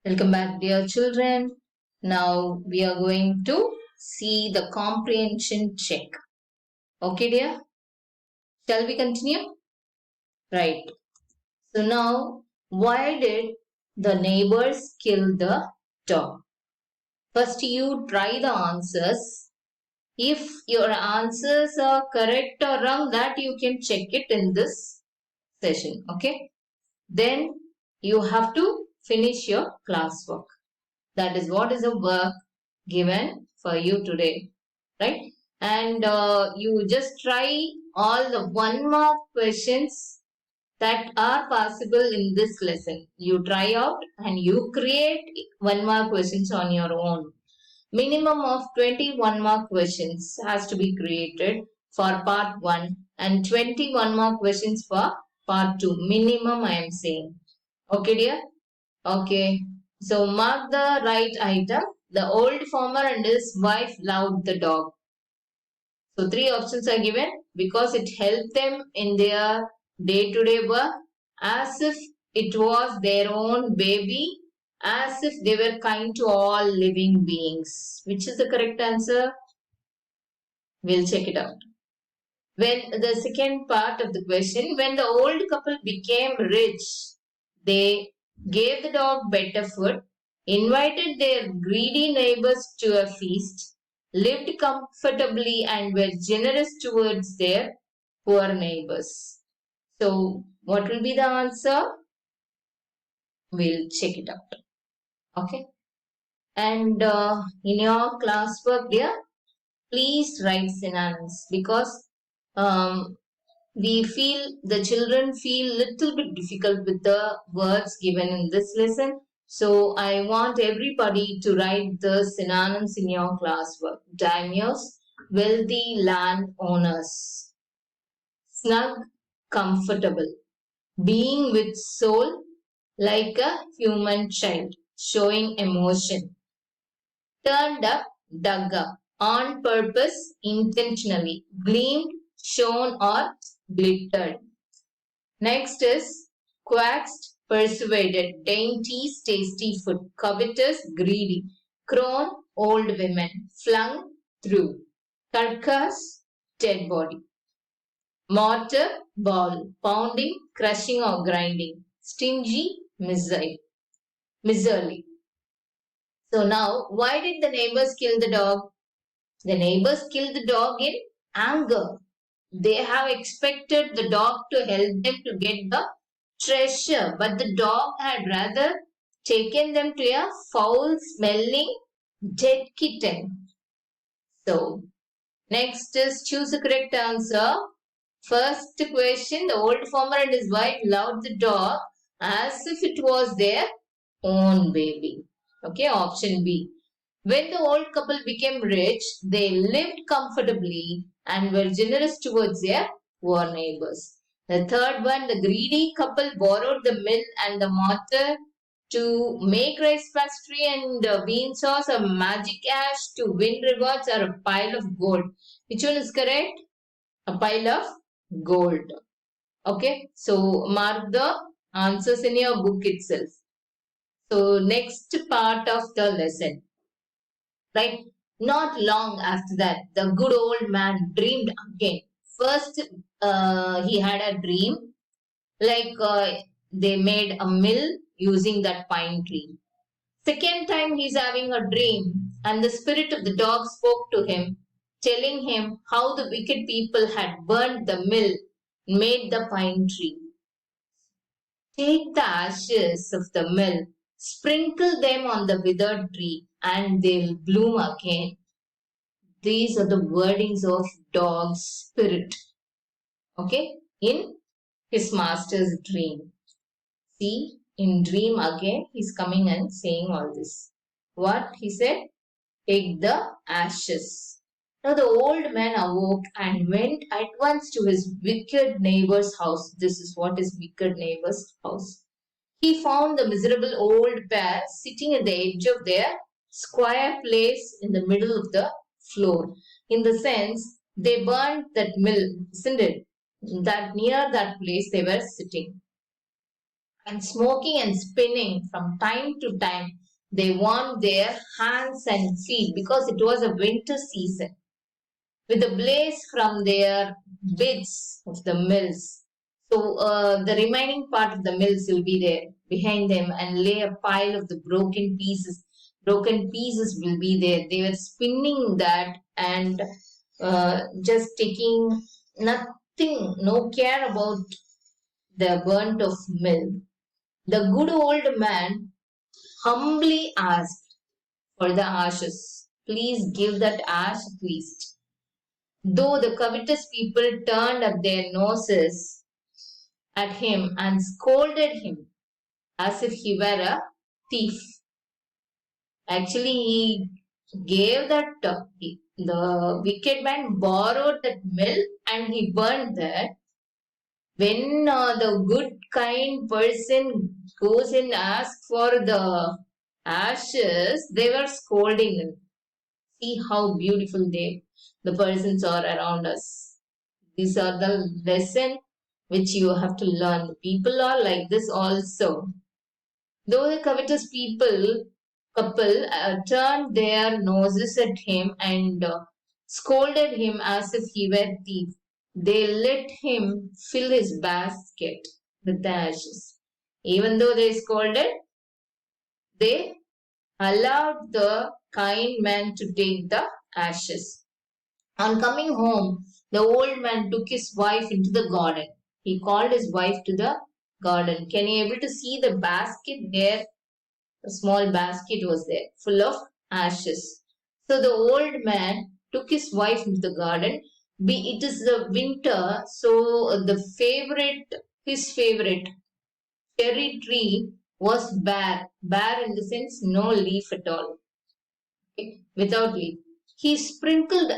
Welcome back, dear children. Now we are going to see the comprehension check. Okay, dear? Shall we continue? Right. So now, why did the neighbors kill the dog? First, you try the answers. If your answers are correct or wrong, that you can check it in this session. Okay? Then you have to finish your classwork. That is what is the work given for you today, right? And you just try all the 1 mark questions that are possible in this lesson. You try out and you create 1 mark questions on your own. Minimum of 21 mark questions has to be created for part 1 and 21 mark questions for part 2. Minimum I am saying. Okay, dear? Okay. So mark the right item. The old farmer and his wife loved the dog. So 3 options are given because it helped them in their day-to-day work as if it was their own baby, as if they were kind to all living beings. Which is the correct answer? We'll check it out. When the second part of the question, when the old couple became rich, they gave the dog better food, invited their greedy neighbors to a feast, lived comfortably, and were generous towards their poor neighbors. So, what will be the answer? We'll check it out. Okay. And in your classwork, dear, please write synonyms because the children feel little bit difficult with the words given in this lesson. So I want everybody to write the synonyms in your classwork. Daimyos, wealthy landowners. Snug, comfortable. Being with soul, like a human child, showing emotion. Turned up, dug up. On purpose, intentionally. Gleamed, shone or glittered. Next is coaxed, persuaded, dainty, tasty food, covetous, greedy, crone, old women, flung, through, carcass, dead body, mortar, ball, pounding, crushing or grinding, stingy, miserly. So now, why did the neighbors kill the dog? The neighbors killed the dog in anger. They have expected the dog to help them to get the treasure, but the dog had rather taken them to a foul smelling dead kitten. So, next is choose the correct answer. First question, the old farmer and his wife loved the dog as if it was their own baby. Okay, option B. When the old couple became rich, they lived comfortably and were generous towards their poor neighbors. The third one, the greedy couple borrowed the mill and the mortar to make rice factory and bean sauce or magic ash to win rewards or a pile of gold. Which one is correct? A pile of gold. Okay, so mark the answers in your book itself. So next part of the lesson. Right? Not long after that, the good old man dreamed again. First, he had a dream like they made a mill using that pine tree. Second time, he's having a dream, and the spirit of the dog spoke to him, telling him how the wicked people had burned the mill, made the pine tree. Take the ashes of the mill, sprinkle them on the withered tree, and they'll bloom again. These are the wordings of dog's spirit. Okay, in his master's dream. See, in dream again, he's coming and saying all this. What he said? Take the ashes. Now the old man awoke and went at once to his wicked neighbor's house. This is what is wicked neighbor's house. He found the miserable old pair sitting at the edge of their square place in the middle of the floor. In the sense, they burned that mill, isn't it? That near that place they were sitting. and smoking and spinning from time to time. They warmed their hands and feet because it was a winter season. With the blaze from their bits of the mills. So the remaining part of the mills will be there behind them and lay a pile of the broken pieces. Broken pieces will be there. They were spinning that and just taking nothing, no care about the burnt of mill. The good old man humbly asked for the ashes. Please give that ash at least. Though the covetous people turned up their noses at him and scolded him as if he were a thief. Actually, he gave that, the wicked man borrowed that mill and he burned that. When the good, kind person goes and asks for the ashes, they were scolding him. See how beautiful the persons are around us. These are the lesson which you have to learn. People are like this also. Though the covetous couple turned their noses at him and scolded him as if he were a thief, they let him fill his basket with the ashes. Even though they scolded, they allowed the kind man to take the ashes. On coming home, the old man took his wife into the garden. He called his wife to the garden. Can you able to see the basket there? A small basket was there, full of ashes. So the old man took his wife into the garden. It is the winter, so his favorite cherry tree was bare. Bare in the sense no leaf at all. Okay? Without leaf. He sprinkled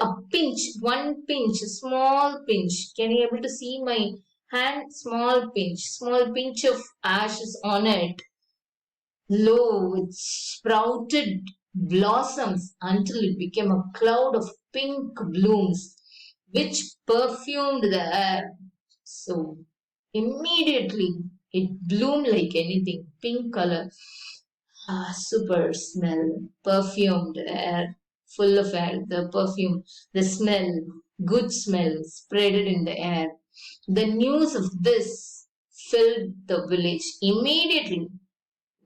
one pinch, a small pinch. Can you able to see my hand? Small pinch of ashes on it. Lo, it sprouted blossoms until it became a cloud of pink blooms, which perfumed the air. So immediately it bloomed like anything, pink color. Super smell, perfumed air, full of air, the perfume, the smell, good smell spreaded in the air. The news of this filled the village immediately.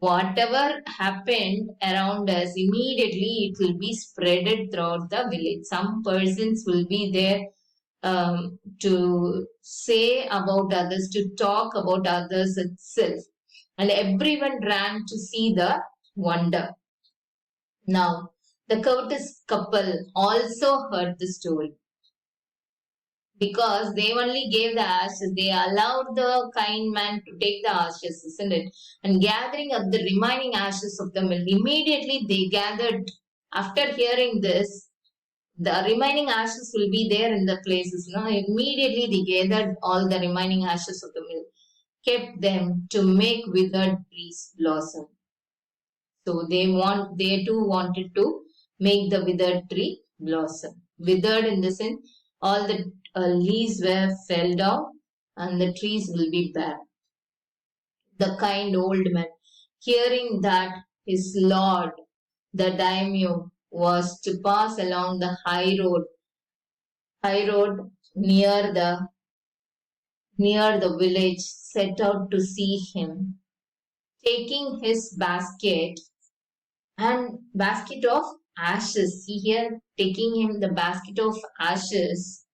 Whatever happened around us, immediately it will be spreaded throughout the village. Some persons will be there to say about others, to talk about others itself. And everyone ran to see the wonder. Now, the covetous couple also heard the story because they only gave the ashes. They allowed the kind man to take the ashes, isn't it? And gathering up the remaining ashes of the mill, immediately they gathered. After hearing this, the remaining ashes will be there in the places. No, immediately they gathered all the remaining ashes of the mill, kept them to make withered trees blossom. So they too wanted to make the withered tree blossom. Withered in the sense, all the leaves were fell down and the trees will be bare. The kind old man, hearing that his lord, the daimyo, was to pass along the high road near the village, set out to see him, taking his basket of ashes. See here, taking him the basket of ashes.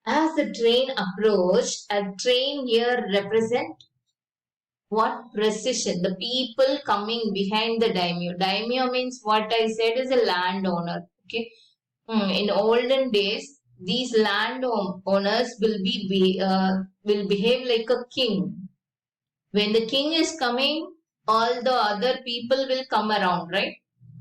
As the train approached, a train here represent what? Precision. The people coming behind the daimyo. Daimyo means what I said is a landowner. Okay. In olden days, these landowners will behave like a king. When the king is coming, all the other people will come around, right?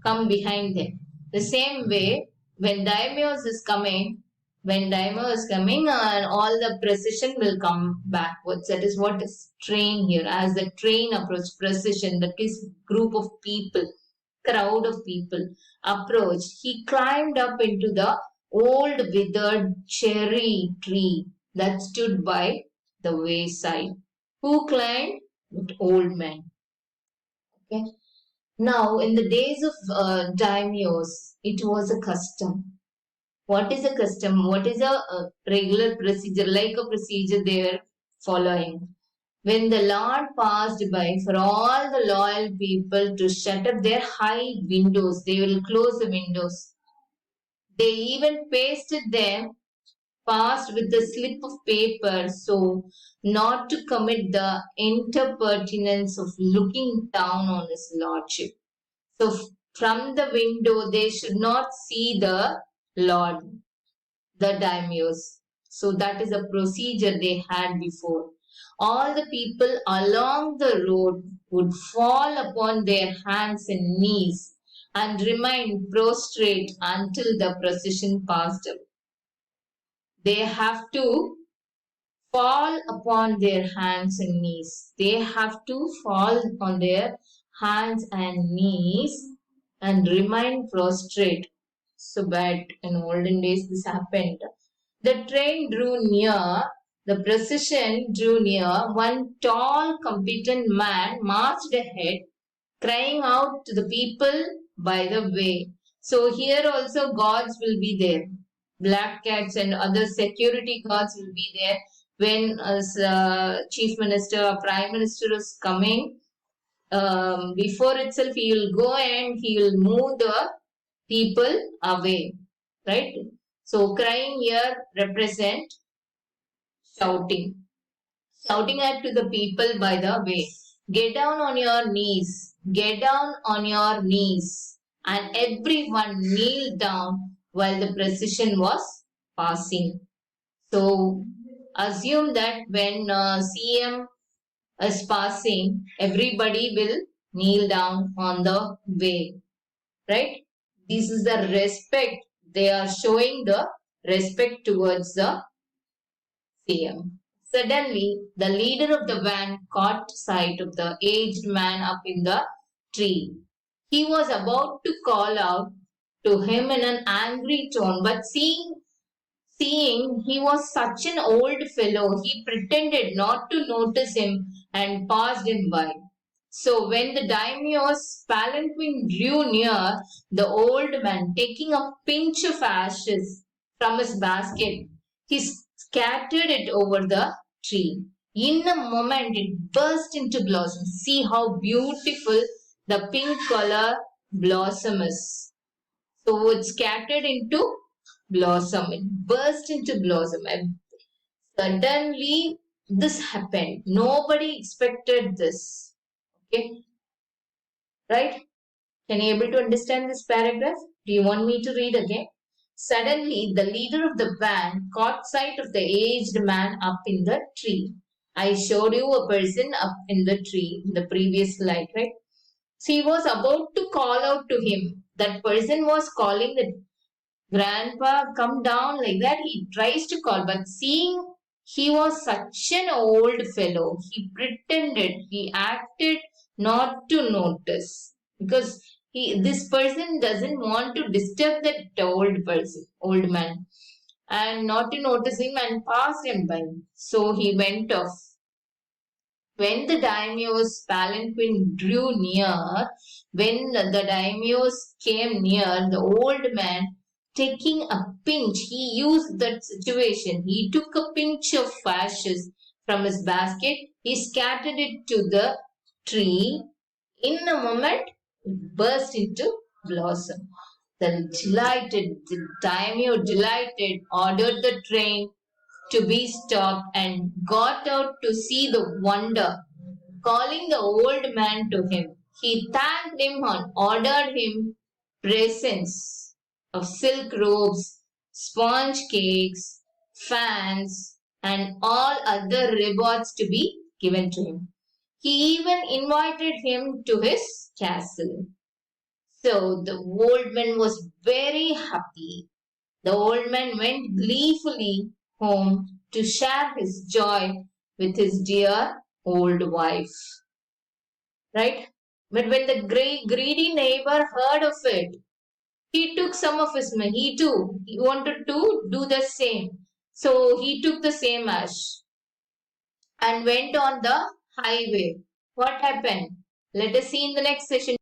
Come behind them. The same way, when daimyo is coming, all the procession will come backwards. That is what is train here. As the train approached, procession, that is group of people, crowd of people approached. He climbed up into the old withered cherry tree that stood by the wayside. Who climbed? That old man. Okay. Now, in the days of daimyos, it was a custom. What is a custom? What is a regular procedure, like a procedure they were following? When the Lord passed by, for all the loyal people to shut up their high windows, they will close the windows. They even pasted them fast with a slip of paper so not to commit the impertinence of looking down on his lordship. So from the window they should not see the Lord, the daimyos. So that is a procedure they had before. All the people along the road would fall upon their hands and knees and remain prostrate until the procession passed away. They have to fall upon their hands and knees. They have to fall on their hands and knees and remain prostrate. So bad in olden days this happened. The train drew near, the procession drew near. One tall, competent man marched ahead, crying out to the people by the way. So here also guards will be there. Black cats and other security guards will be there when as chief minister or prime minister is coming. Before itself, he will go and he will move the people away, right? So crying here represent shouting. Shouting out to the people by the way. Get down on your knees. Get down on your knees. And everyone kneeled down while the procession was passing. So assume that when CM is passing, everybody will kneel down on the way, right? This is the respect. They are showing the respect towards the CM. Suddenly, the leader of the van caught sight of the aged man up in the tree. He was about to call out to him in an angry tone, but seeing he was such an old fellow, he pretended not to notice him and passed him by. So when the daimyo's palanquin drew near, the old man, taking a pinch of ashes from his basket, he scattered it over the tree. In a moment, it burst into blossom. See how beautiful the pink color blossom is. So it scattered into blossom. It burst into blossom. And suddenly, this happened. Nobody expected this. Okay, right? Can you able to understand this paragraph? Do you want me to read again? Suddenly, the leader of the band caught sight of the aged man up in the tree. I showed you a person up in the tree in the previous slide, right? So he was about to call out to him. That person was calling the grandpa, come down like that. He tries to call, but seeing he was such an old fellow, he pretended, he acted not to notice because this person doesn't want to disturb that old person, old man, and not to notice him and pass him by. So he went off. When the daimyo's palanquin drew near, when the daimyos came near, the old man taking a pinch, he used that situation. He took a pinch of ashes from his basket, he scattered it to the tree. In a moment, it burst into blossom. The daimyo delighted, ordered the train to be stopped and got out to see the wonder, calling the old man to him. He thanked him and ordered him presents of silk robes, sponge cakes, fans, and all other rewards to be given to him. He even invited him to his castle. So the old man was very happy. The old man went gleefully home to share his joy with his dear old wife. Right? But when the greedy neighbor heard of it, he took some of his money. He too, he wanted to do the same. So he took the same ash and went on the highway. What happened? Let us see in the next session.